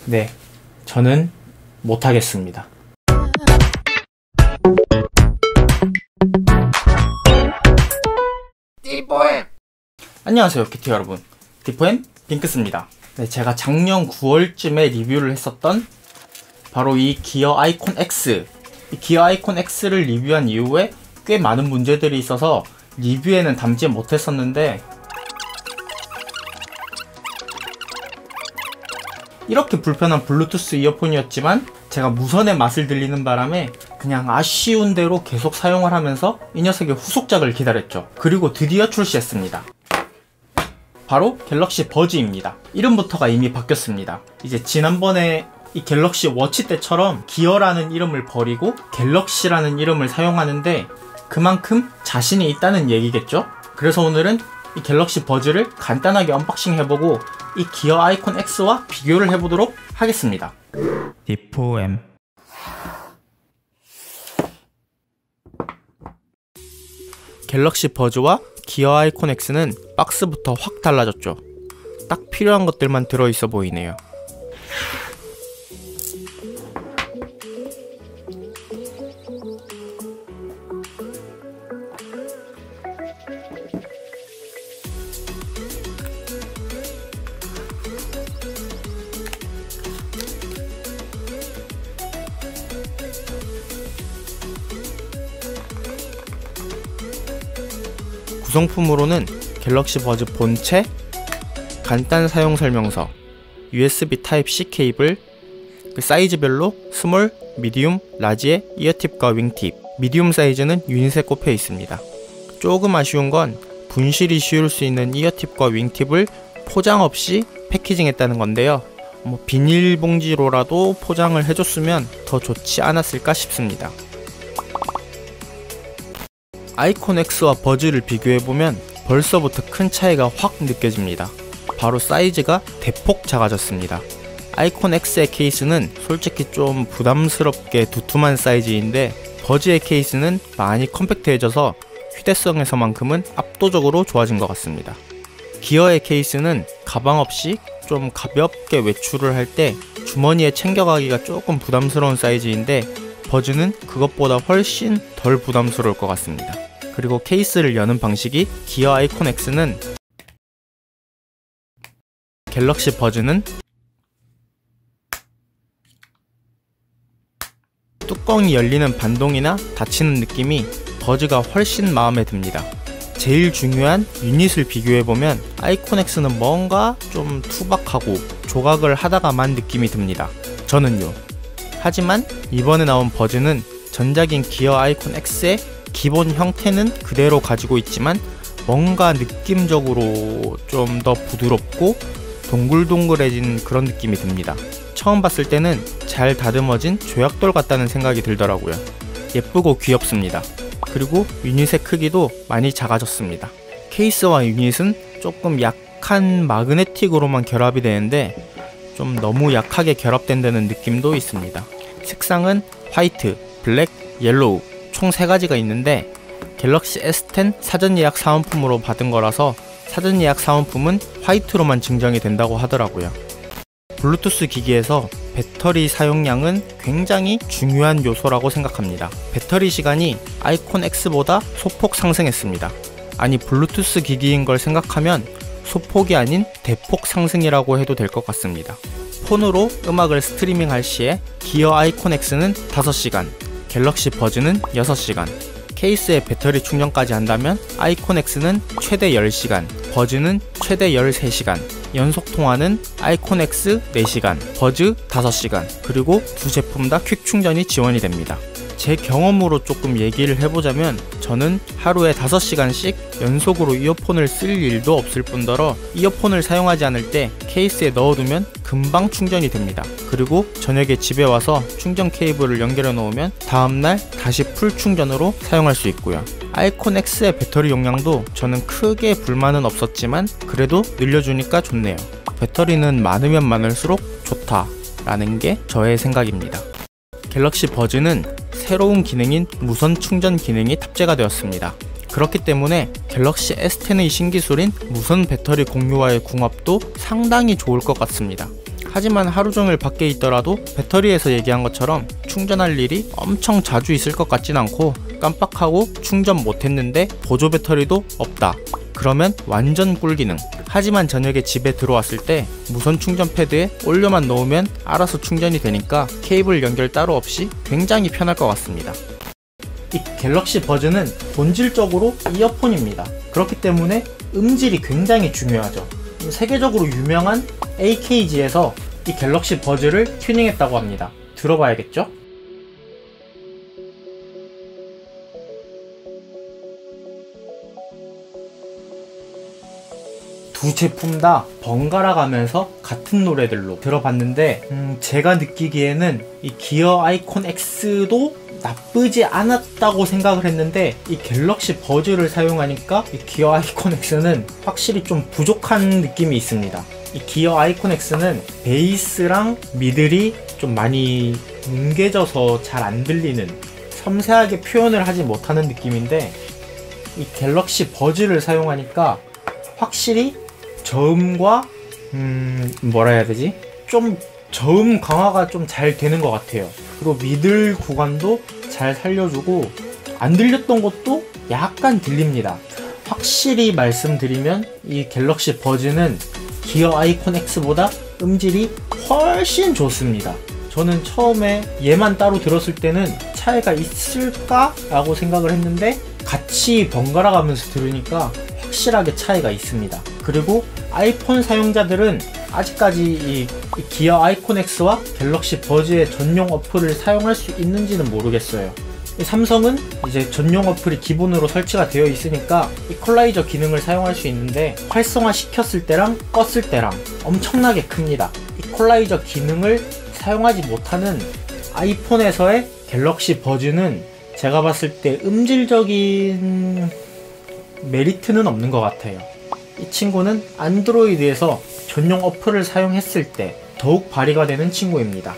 네, 저는 못하겠습니다. 디포엠! 안녕하세요 키티 여러분, 디포엠 빙크스입니다. 네, 제가 작년 9월쯤에 리뷰를 했었던 바로 이 기어 아이콘 X, 이 기어 아이콘 X를 리뷰한 이후에 꽤 많은 문제들이 있어서 리뷰에는 담지 못했었는데, 이렇게 불편한 블루투스 이어폰이었지만 제가 무선의 맛을 들리는 바람에 그냥 아쉬운 대로 계속 사용을 하면서 이 녀석의 후속작을 기다렸죠. 그리고 드디어 출시했습니다. 바로 갤럭시 버즈입니다. 이름부터가 이미 바뀌었습니다. 이제 지난번에 이 갤럭시 워치 때처럼 기어라는 이름을 버리고 갤럭시라는 이름을 사용하는데 그만큼 자신이 있다는 얘기겠죠? 그래서 오늘은 이 갤럭시 버즈를 간단하게 언박싱 해보고 이 기어 아이콘 X와 비교를 해보도록 하겠습니다. 디포엠. 갤럭시 버즈와 기어 아이콘 X는 박스부터 확 달라졌죠. 딱 필요한 것들만 들어있어 보이네요. 구성품으로는 갤럭시 버즈 본체, 간단 사용 설명서, USB 타입C 케이블, 그 사이즈별로 스몰, 미디움, 라지의 이어팁과 윙팁, 미디움 사이즈는 유닛에 꼽혀 있습니다. 조금 아쉬운 건 분실이 쉬울 수 있는 이어팁과 윙팁을 포장 없이 패키징했다는 건데요. 비닐봉지로라도 포장을 해줬으면 더 좋지 않았을까 싶습니다. 아이콘 X와 버즈를 비교해보면 벌써부터 큰 차이가 확 느껴집니다. 바로 사이즈가 대폭 작아졌습니다. 아이콘 X의 케이스는 솔직히 좀 부담스럽게 두툼한 사이즈인데 버즈의 케이스는 많이 컴팩트해져서 휴대성에서만큼은 압도적으로 좋아진 것 같습니다. 기어의 케이스는 가방 없이 좀 가볍게 외출을 할 때 주머니에 챙겨가기가 조금 부담스러운 사이즈인데 버즈는 그것보다 훨씬 덜 부담스러울 것 같습니다. 그리고 케이스를 여는 방식이 기어 아이콘 X는 갤럭시 버즈는 뚜껑이 열리는 반동이나 닫히는 느낌이 버즈가 훨씬 마음에 듭니다. 제일 중요한 유닛을 비교해보면 아이콘 X는 뭔가 좀 투박하고 조각을 하다가만 느낌이 듭니다. 저는요. 하지만 이번에 나온 버즈는 전작인 기어 아이콘 X의 기본 형태는 그대로 가지고 있지만 뭔가 느낌적으로 좀 더 부드럽고 동글동글해진 그런 느낌이 듭니다. 처음 봤을 때는 잘 다듬어진 조약돌 같다는 생각이 들더라고요. 예쁘고 귀엽습니다. 그리고 유닛의 크기도 많이 작아졌습니다. 케이스와 유닛은 조금 약한 마그네틱으로만 결합이 되는데 좀 너무 약하게 결합된다는 느낌도 있습니다. 색상은 화이트, 블랙, 옐로우 총 3가지가 있는데 갤럭시 S10 사전 예약 사은품으로 받은 거라서 사전 예약 사은품은 화이트로만 증정이 된다고 하더라고요. 블루투스 기기에서 배터리 사용량은 굉장히 중요한 요소라고 생각합니다. 배터리 시간이 아이콘 X보다 소폭 상승했습니다. 아니 블루투스 기기인 걸 생각하면 소폭이 아닌 대폭 상승이라고 해도 될 것 같습니다. 폰으로 음악을 스트리밍 할 시에 기어 아이콘 X는 5시간, 갤럭시 버즈는 6시간, 케이스에 배터리 충전까지 한다면 아이콘 X는 최대 10시간, 버즈는 최대 13시간, 연속 통화는 아이콘 X 4시간, 버즈 5시간, 그리고 두 제품 다 퀵 충전이 지원이 됩니다. 제 경험으로 조금 얘기를 해보자면 저는 하루에 5시간씩 연속으로 이어폰을 쓸 일도 없을 뿐더러 이어폰을 사용하지 않을 때 케이스에 넣어두면 금방 충전이 됩니다. 그리고 저녁에 집에 와서 충전 케이블을 연결해 놓으면 다음날 다시 풀 충전으로 사용할 수 있고요. 아이콘 X의 배터리 용량도 저는 크게 불만은 없었지만 그래도 늘려주니까 좋네요. 배터리는 많으면 많을수록 좋다 라는 게 저의 생각입니다. 갤럭시 버즈는 새로운 기능인 무선 충전 기능이 탑재가 되었습니다. 그렇기 때문에 갤럭시 S10의 신기술인 무선 배터리 공유와의 궁합도 상당히 좋을 것 같습니다. 하지만 하루 종일 밖에 있더라도 배터리에서 얘기한 것처럼 충전할 일이 엄청 자주 있을 것 같진 않고, 깜빡하고 충전 못했는데 보조 배터리도 없다, 그러면 완전 꿀기능. 하지만 저녁에 집에 들어왔을 때 무선 충전 패드에 올려만 놓으면 알아서 충전이 되니까 케이블 연결 따로 없이 굉장히 편할 것 같습니다. 이 갤럭시 버즈는 본질적으로 이어폰입니다. 그렇기 때문에 음질이 굉장히 중요하죠. 세계적으로 유명한 AKG에서 이 갤럭시 버즈를 튜닝했다고 합니다. 들어봐야겠죠? 두 제품 다 번갈아 가면서 같은 노래들로 들어봤는데, 제가 느끼기에는 이 기어 아이콘 X도 나쁘지 않았다고 생각을 했는데, 이 갤럭시 버즈를 사용하니까 이 기어 아이콘 X는 확실히 좀 부족한 느낌이 있습니다. 이 기어 아이콘 X는 베이스랑 미들이 좀 많이 뭉개져서 잘 안 들리는, 섬세하게 표현을 하지 못하는 느낌인데, 이 갤럭시 버즈를 사용하니까 확실히 저음과 뭐라 해야 되지? 좀 저음 강화가 좀 잘 되는 것 같아요. 그리고 미들 구간도 잘 살려주고, 안 들렸던 것도 약간 들립니다. 확실히 말씀드리면 이 갤럭시 버즈는 기어 아이콘 X보다 음질이 훨씬 좋습니다. 저는 처음에 얘만 따로 들었을 때는 차이가 있을까? 라고 생각을 했는데, 같이 번갈아 가면서 들으니까 확실하게 차이가 있습니다. 그리고 아이폰 사용자들은 아직까지 이 기어 아이콘 X와 갤럭시 버즈의 전용 어플을 사용할 수 있는지는 모르겠어요. 삼성은 이제 전용 어플이 기본으로 설치가 되어 있으니까 이퀄라이저 기능을 사용할 수 있는데, 활성화 시켰을 때랑 껐을 때랑 엄청나게 큽니다. 이퀄라이저 기능을 사용하지 못하는 아이폰에서의 갤럭시 버즈는 제가 봤을 때 음질적인 메리트는 없는 것 같아요. 이 친구는 안드로이드에서 전용 어플을 사용했을 때 더욱 발휘가 되는 친구입니다.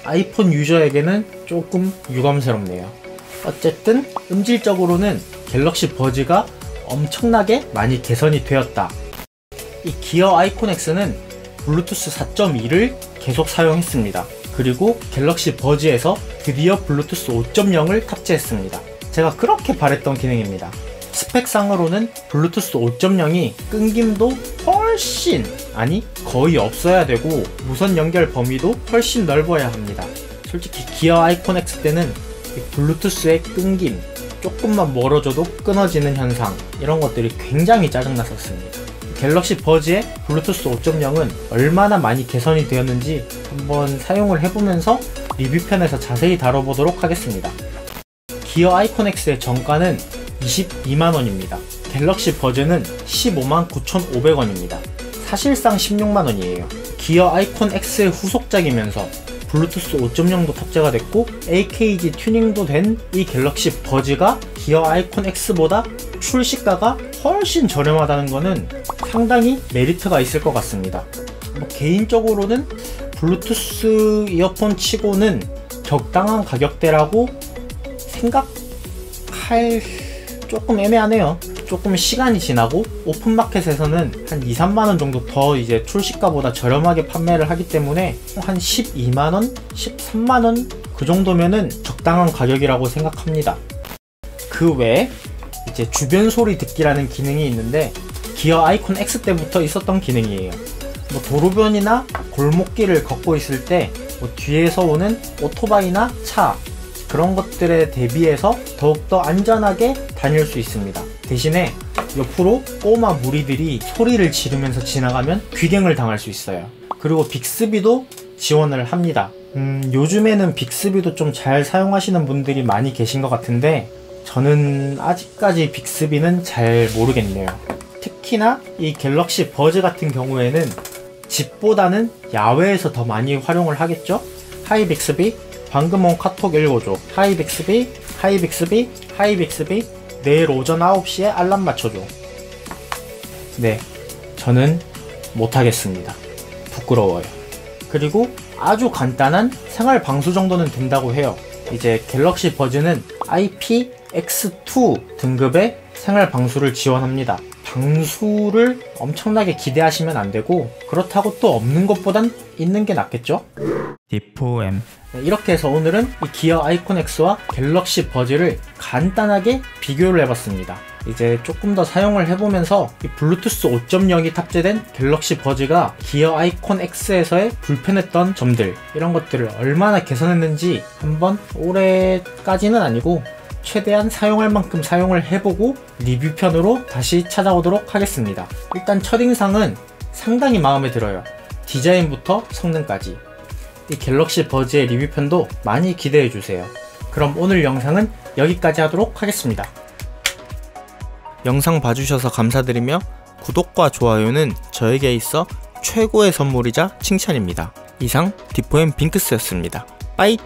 아이폰 유저에게는 조금 유감스럽네요. 어쨌든 음질적으로는 갤럭시 버즈가 엄청나게 많이 개선이 되었다. 이 기어 아이콘 X는 블루투스 4.2를 계속 사용했습니다. 그리고 갤럭시 버즈에서 드디어 블루투스 5.0을 탑재했습니다. 제가 그렇게 바랬던 기능입니다. 스펙상으로는 블루투스 5.0이 끊김도 훨씬, 아니 거의 없어야 되고, 무선 연결 범위도 훨씬 넓어야 합니다. 솔직히 기어 아이콘 X 때는 이 블루투스의 끊김, 조금만 멀어져도 끊어지는 현상, 이런 것들이 굉장히 짜증났었습니다. 갤럭시 버즈의 블루투스 5.0은 얼마나 많이 개선이 되었는지 한번 사용을 해보면서 리뷰편에서 자세히 다뤄보도록 하겠습니다. 기어 아이콘 X의 정가는 22만원입니다. 갤럭시 버즈는 159,500원입니다. 사실상 16만원이에요. 기어 아이콘 X의 후속작이면서 블루투스 5.0도 탑재가 됐고 AKG 튜닝도 된 이 갤럭시 버즈가 기어 아이콘 X보다 출시가가 훨씬 저렴하다는 거는 상당히 메리트가 있을 것 같습니다. 개인적으로는 블루투스 이어폰 치고는 적당한 가격대라고 생각할, 조금 애매하네요. 조금 시간이 지나고 오픈마켓에서는 한 2~3만원 정도 더 이제 출시가보다 저렴하게 판매를 하기 때문에 한 12만원? 13만원? 그 정도면은 적당한 가격이라고 생각합니다. 그 외에 이제 주변 소리 듣기라는 기능이 있는데, 기어 아이콘 X 때부터 있었던 기능이에요. 도로변이나 골목길을 걷고 있을 때 뒤에서 오는 오토바이나 차, 그런 것들에 대비해서 더욱더 안전하게 다닐 수 있습니다. 대신에 옆으로 꼬마 무리들이 소리를 지르면서 지나가면 귀갱을 당할 수 있어요. 그리고 빅스비도 지원을 합니다. 요즘에는 빅스비도 좀 잘 사용하시는 분들이 많이 계신 것 같은데, 저는 아직까지 빅스비는 잘 모르겠네요. 특히나 이 갤럭시 버즈 같은 경우에는 집보다는 야외에서 더 많이 활용을 하겠죠? 하이 빅스비, 방금 온 카톡 읽어줘. 하이 빅스비, 하이 빅스비, 하이 빅스비, 내일 오전 9시에 알람 맞춰줘. 네, 저는 못하겠습니다. 부끄러워요. 그리고 아주 간단한 생활 방수 정도는 된다고 해요. 이제 갤럭시 버즈는 IPX2 등급의 생활 방수를 지원합니다. 장수를 엄청나게 기대하시면 안 되고, 그렇다고 또 없는 것보단 있는 게 낫겠죠? D4M. 이렇게 해서 오늘은 이 기어 아이콘 X와 갤럭시 버즈를 간단하게 비교를 해봤습니다. 이제 조금 더 사용을 해보면서 이 블루투스 5.0이 탑재된 갤럭시 버즈가 기어 아이콘 X에서의 불편했던 점들, 이런 것들을 얼마나 개선했는지 한번 올해까지는 아니고 최대한 사용할 만큼 사용을 해보고 리뷰편으로 다시 찾아오도록 하겠습니다. 일단 첫인상은 상당히 마음에 들어요. 디자인부터 성능까지. 이 갤럭시 버즈의 리뷰편도 많이 기대해주세요. 그럼 오늘 영상은 여기까지 하도록 하겠습니다. 영상 봐주셔서 감사드리며 구독과 좋아요는 저에게 있어 최고의 선물이자 칭찬입니다. 이상 D4M 빙크스였습니다. 빠이!